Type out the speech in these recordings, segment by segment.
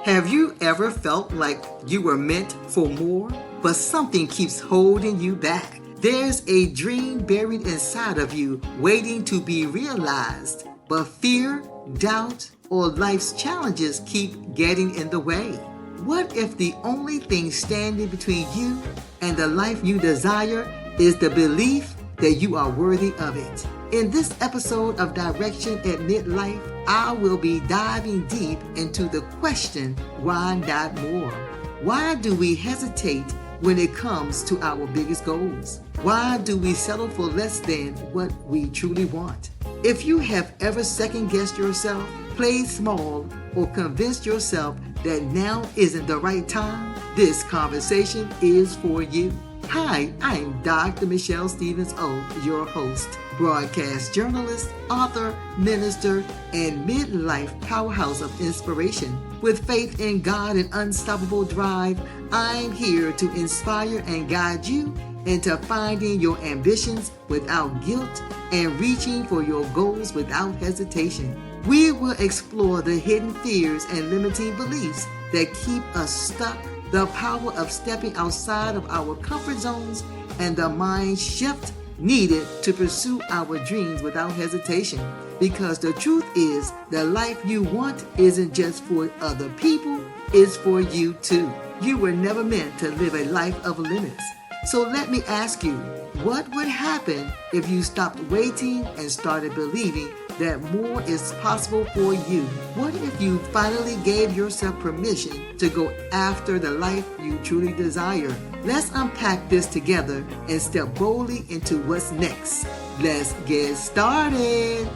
Have you ever felt like you were meant for more, but something keeps holding you back? There's a dream buried inside of you waiting to be realized, but fear, doubt, or life's challenges keep getting in the way. What if the only thing standing between you and the life you desire is the belief that you are worthy of it? In this episode of Direction at Midlife, I will be diving deep into the question, why not more? Why do we hesitate when it comes to our biggest goals? Why do we settle for less than what we truly want? If you have ever second-guessed yourself, played small, or convinced yourself that now isn't the right time, this conversation is for you. Hi, I'm Dr. Michelle Stevens O, your host, broadcast journalist, author, minister, and midlife powerhouse of inspiration. With faith in God and unstoppable drive, I'm here to inspire and guide you into finding your ambitions without guilt and reaching for your goals without hesitation. We will explore the hidden fears and limiting beliefs that keep us stuck, the power of stepping outside of our comfort zones, and the mind shift needed to pursue our dreams without hesitation. Because the truth is, the life you want isn't just for other people, it's for you too. You were never meant to live a life of limits. So let me ask you, what would happen if you stopped waiting and started believing that more is possible for you? What if you finally gave yourself permission to go after the life you truly desire? Let's unpack this together and step boldly into what's next. Let's get started.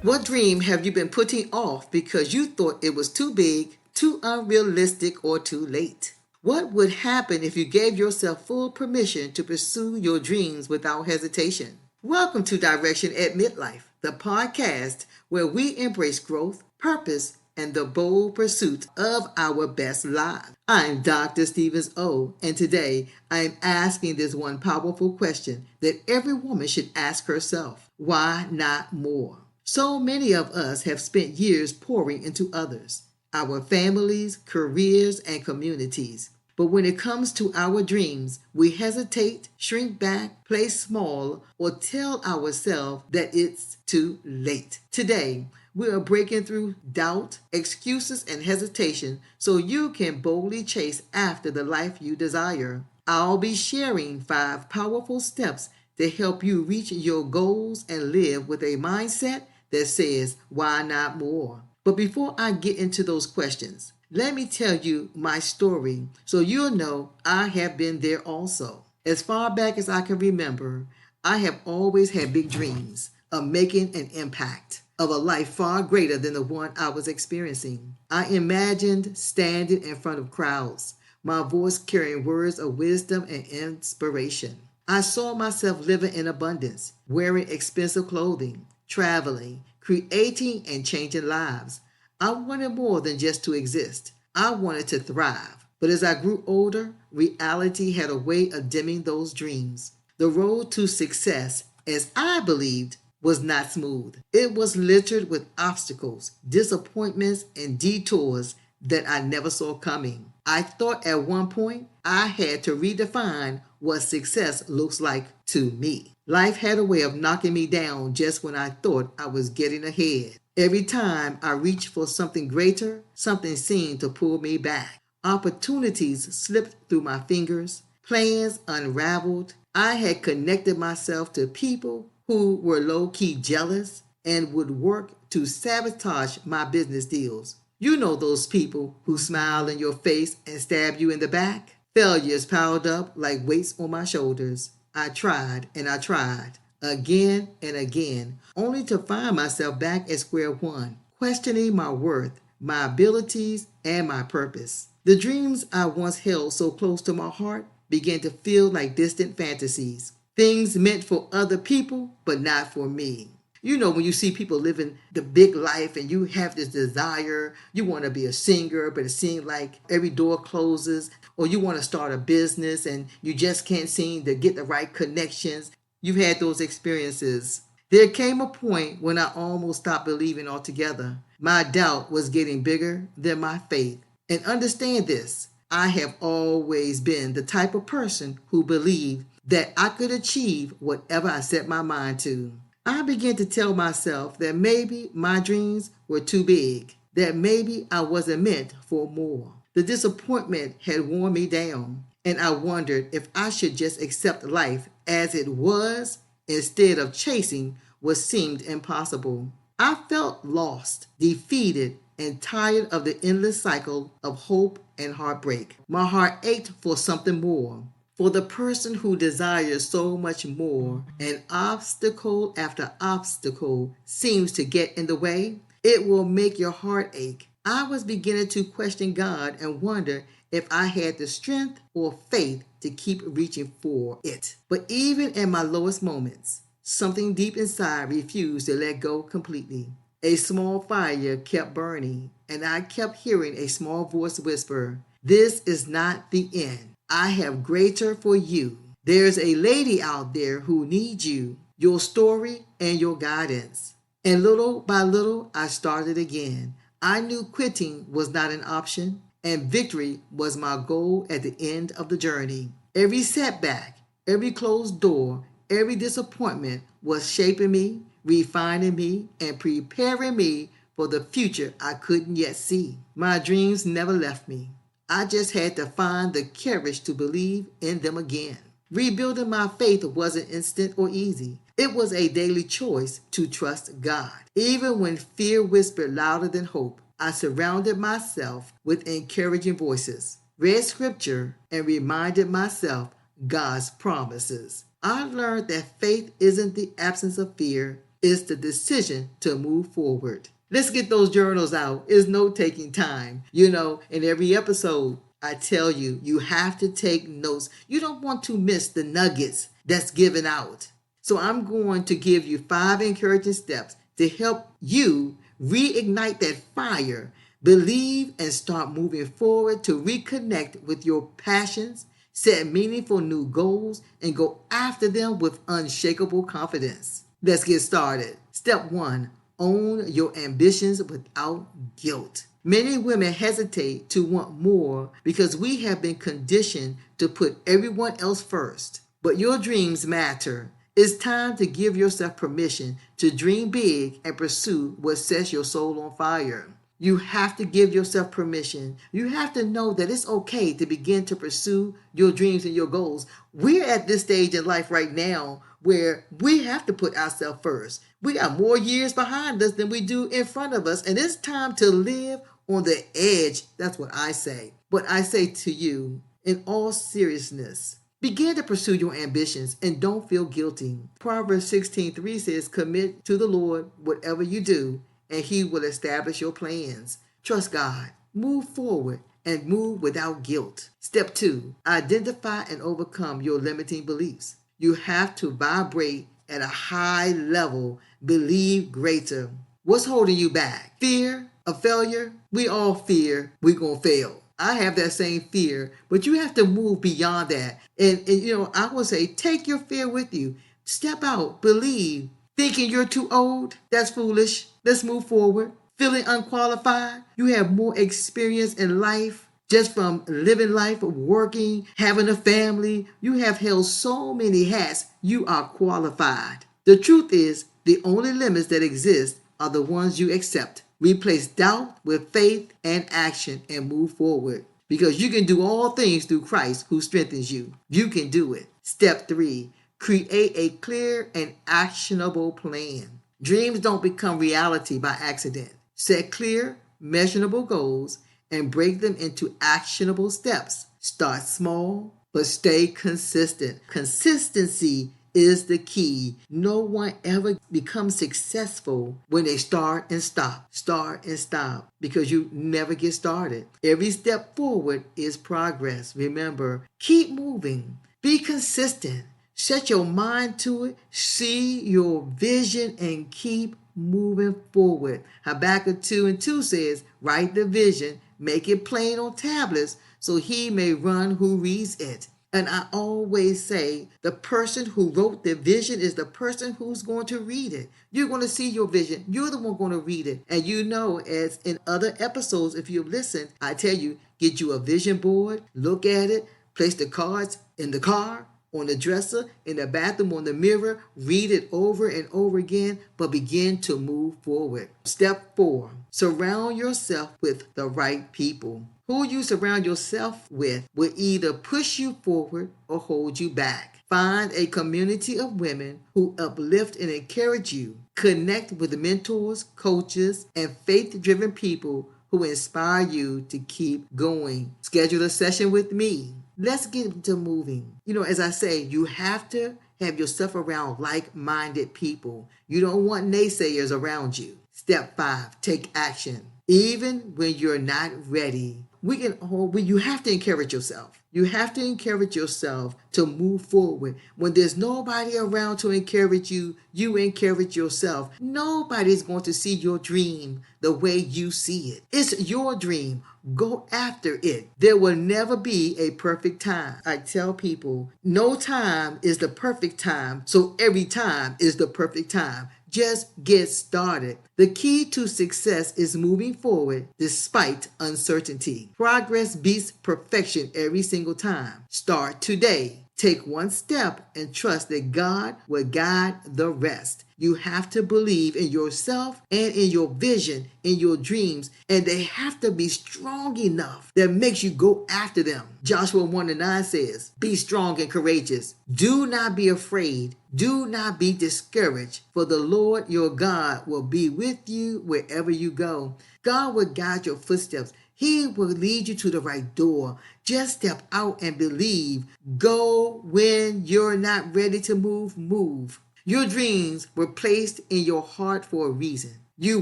What dream have you been putting off because you thought it was too big, too unrealistic, or too late? What would happen if you gave yourself full permission to pursue your dreams without hesitation? Welcome to Direction at Midlife, the podcast where we embrace growth, purpose, and the bold pursuit of our best lives. I'm Dr. Stevens O, and today I'm asking this one powerful question that every woman should ask herself: why not more? So many of us have spent years pouring into others, our families, careers, and communities. But when it comes to our dreams, we hesitate, shrink back, play small, or tell ourselves that it's too late. Today, we are breaking through doubt, excuses, and hesitation so you can boldly chase after the life you desire. I'll be sharing 5 powerful steps to help you reach your goals and live with a mindset that says, why not more? But before I get into those questions, let me tell you my story so you'll know I have been there also. As far back as I can remember, I have always had big dreams of making an impact, of a life far greater than the one I was experiencing. I imagined standing in front of crowds, my voice carrying words of wisdom and inspiration. I saw myself living in abundance, wearing expensive clothing, traveling, creating, and changing lives. I wanted more than just to exist. I wanted to thrive. But as I grew older, reality had a way of dimming those dreams. The road to success, as I believed, was not smooth. It was littered with obstacles, disappointments, and detours that I never saw coming. I thought at one point I had to redefine what success looks like to me. Life had a way of knocking me down just when I thought I was getting ahead. Every time I reached for something greater, something seemed to pull me back. Opportunities slipped through my fingers, plans unraveled. I had connected myself to people who were low-key jealous and would work to sabotage my business deals. You know those people who smile in your face and stab you in the back? Failures piled up like weights on my shoulders. I tried and I tried, again and again, only to find myself back at square one, questioning my worth, my abilities, and my purpose. The dreams I once held so close to my heart began to feel like distant fantasies, things meant for other people, but not for me. You know, when you see people living the big life and you have this desire, you want to be a singer, but it seems like every door closes, or you want to start a business and you just can't seem to get the right connections. You've had those experiences. There came a point when I almost stopped believing altogether. My doubt was getting bigger than my faith. And understand this, I have always been the type of person who believed that I could achieve whatever I set my mind to. I began to tell myself that maybe my dreams were too big, that maybe I wasn't meant for more. The disappointment had worn me down, and I wondered if I should just accept life as it was instead of chasing what seemed impossible. I felt lost, defeated, and tired of the endless cycle of hope and heartbreak. My heart ached for something more. For the person who desires so much more, and obstacle after obstacle seems to get in the way, it will make your heart ache. I was beginning to question God and wonder if I had the strength or faith to keep reaching for it. But even in my lowest moments, something deep inside refused to let go completely. A small fire kept burning, and I kept hearing a small voice whisper, "This is not the end. I have greater for you. There's a lady out there who needs you, your story, and your guidance." And little by little, I started again. I knew quitting was not an option, and victory was my goal at the end of the journey. Every setback, every closed door, every disappointment was shaping me, refining me, and preparing me for the future I couldn't yet see. My dreams never left me. I just had to find the courage to believe in them again. Rebuilding my faith wasn't instant or easy. It was a daily choice to trust God. Even when fear whispered louder than hope, I surrounded myself with encouraging voices, read scripture, and reminded myself God's promises. I learned that faith isn't the absence of fear, it's the decision to move forward. Let's get those journals out. It's note-taking time. In every episode, I tell you, you have to take notes. You don't want to miss the nuggets that's given out. So I'm going to give you 5 encouraging steps to help you reignite that fire, believe, and start moving forward to reconnect with your passions, set meaningful new goals, and go after them with unshakable confidence. Let's get started. Step 1. Own your ambitions without guilt. Many women hesitate to want more because we have been conditioned to put everyone else first. But your dreams matter. It's time to give yourself permission to dream big and pursue what sets your soul on fire. You have to give yourself permission. You have to know that it's okay to begin to pursue your dreams and your goals. We're at this stage in life right now where we have to put ourselves first. We got more years behind us than we do in front of us, and it's time to live on the edge. That's what I say. But I say to you, in all seriousness, begin to pursue your ambitions and don't feel guilty. Proverbs 16:3 says, "Commit to the Lord whatever you do, and He will establish your plans." Trust God. Move forward and move without guilt. Step 2, identify and overcome your limiting beliefs. You have to vibrate at a high level. Believe greater. What's holding you back? Fear of failure? We all fear we're going to fail. I have that same fear, but you have to move beyond that. And I would say, take your fear with you. Step out, believe. Thinking you're too old? That's foolish. Let's move forward. Feeling unqualified? You have more experience in life just from living life, working, having a family. You have held so many hats. You are qualified. The truth is, the only limits that exist are the ones you accept. Replace doubt with faith and action and move forward. Because you can do all things through Christ who strengthens you. You can do it. Step 3, create a clear and actionable plan. Dreams don't become reality by accident. Set clear, measurable goals and break them into actionable steps. Start small, but stay consistent. Consistency is the key. No one ever becomes successful when they start and stop, because you never get started. Every step forward is progress. Remember, keep moving. Be consistent. Set your mind to it. See your vision and keep moving forward. Habakkuk 2:2 says, write the vision, make it plain on tablets so he may run who reads it. And I always say the person who wrote the vision is the person who's going to read it. You're going to see your vision. You're the one going to read it. And you know, as in other episodes, if you've listened, I tell you, get you a vision board, look at it, place the cards in the car, on the dresser, in the bathroom, on the mirror, read it over and over again, but begin to move forward. Step 4, surround yourself with the right people. Who you surround yourself with will either push you forward or hold you back. Find a community of women who uplift and encourage you. Connect with mentors, coaches, and faith-driven people who inspire you to keep going. Schedule a session with me. Let's get into moving. As I say, you have to have yourself around like-minded people. You don't want naysayers around you. Step 5, take action. Even when you're not ready, you have to encourage yourself. You have to encourage yourself to move forward. When there's nobody around to encourage you, you encourage yourself. Nobody's going to see your dream the way you see it. It's your dream. Go after it. There will never be a perfect time. I tell people, no time is the perfect time, so every time is the perfect time. Just get started. The key to success is moving forward despite uncertainty. Progress beats perfection every single time. Start today. Take one step and trust that God will guide the rest. You have to believe in yourself and in your vision, in your dreams, and they have to be strong enough that makes you go after them. Joshua 1:9 says, be strong and courageous. Do not be afraid. Do not be discouraged, for the Lord your God will be with you wherever you go. God will guide your footsteps. He will lead you to the right door. Just step out and believe. Go when you're not ready to move. Your dreams were placed in your heart for a reason. You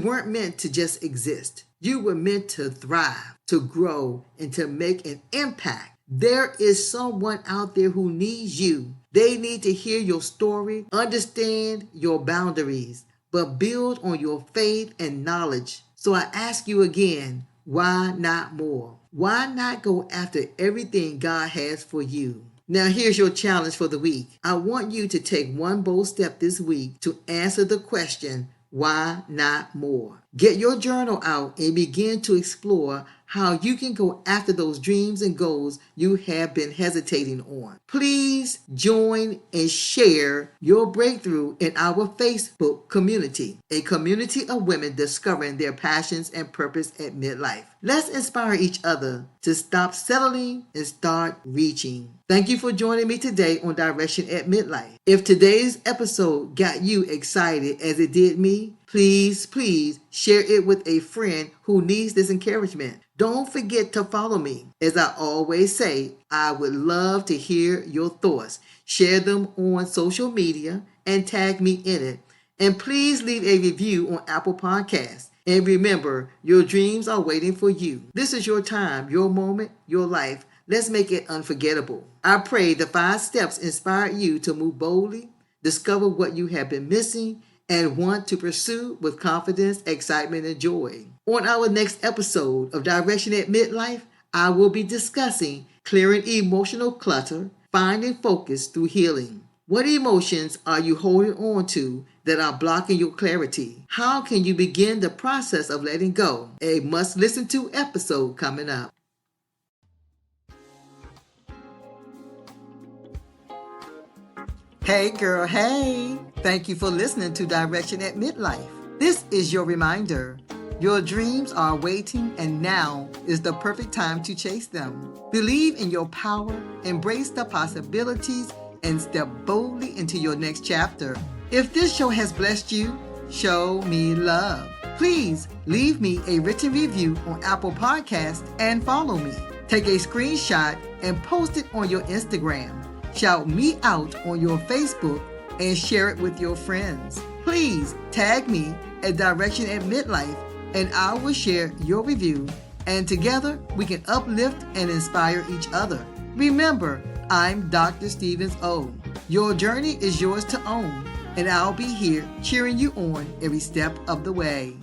weren't meant to just exist. You were meant to thrive, to grow, and to make an impact. There is someone out there who needs you. They need to hear your story, understand your boundaries, but build on your faith and knowledge. So I ask you again, why not more? Why not go after everything God has for you? Now here's your challenge for the week. I want you to take one bold step this week to answer the question, why not more? Get your journal out and begin to explore how you can go after those dreams and goals you have been hesitating on. Please join and share your breakthrough in our Facebook community, a community of women discovering their passions and purpose at midlife. Let's inspire each other to stop settling and start reaching. Thank you for joining me today on Direction at Midlife. If today's episode got you excited as it did me, please share it with a friend who needs this encouragement. Don't forget to follow me. As I always say, I would love to hear your thoughts. Share them on social media and tag me in it. And please leave a review on Apple Podcasts. And remember, your dreams are waiting for you. This is your time, your moment, your life. Let's make it unforgettable. I pray the 5 steps inspire you to move boldly, discover what you have been missing, and want to pursue with confidence, excitement, and joy. On our next episode of Direction at Midlife, I will be discussing clearing emotional clutter, finding focus through healing. What emotions are you holding on to that are blocking your clarity? How can you begin the process of letting go? A must-listen-to episode coming up. Hey girl, hey! Thank you for listening to Direction at Midlife. This is your reminder. Your dreams are waiting, and now is the perfect time to chase them. Believe in your power, embrace the possibilities, and step boldly into your next chapter. If this show has blessed you, show me love. Please leave me a written review on Apple Podcasts and follow me. Take a screenshot and post it on your Instagram. Shout me out on your Facebook and share it with your friends. Please tag me at Direction at Midlife and I will share your review, and together we can uplift and inspire each other. Remember, I'm Dr. Stevens O. Your journey is yours to own, and I'll be here cheering you on every step of the way.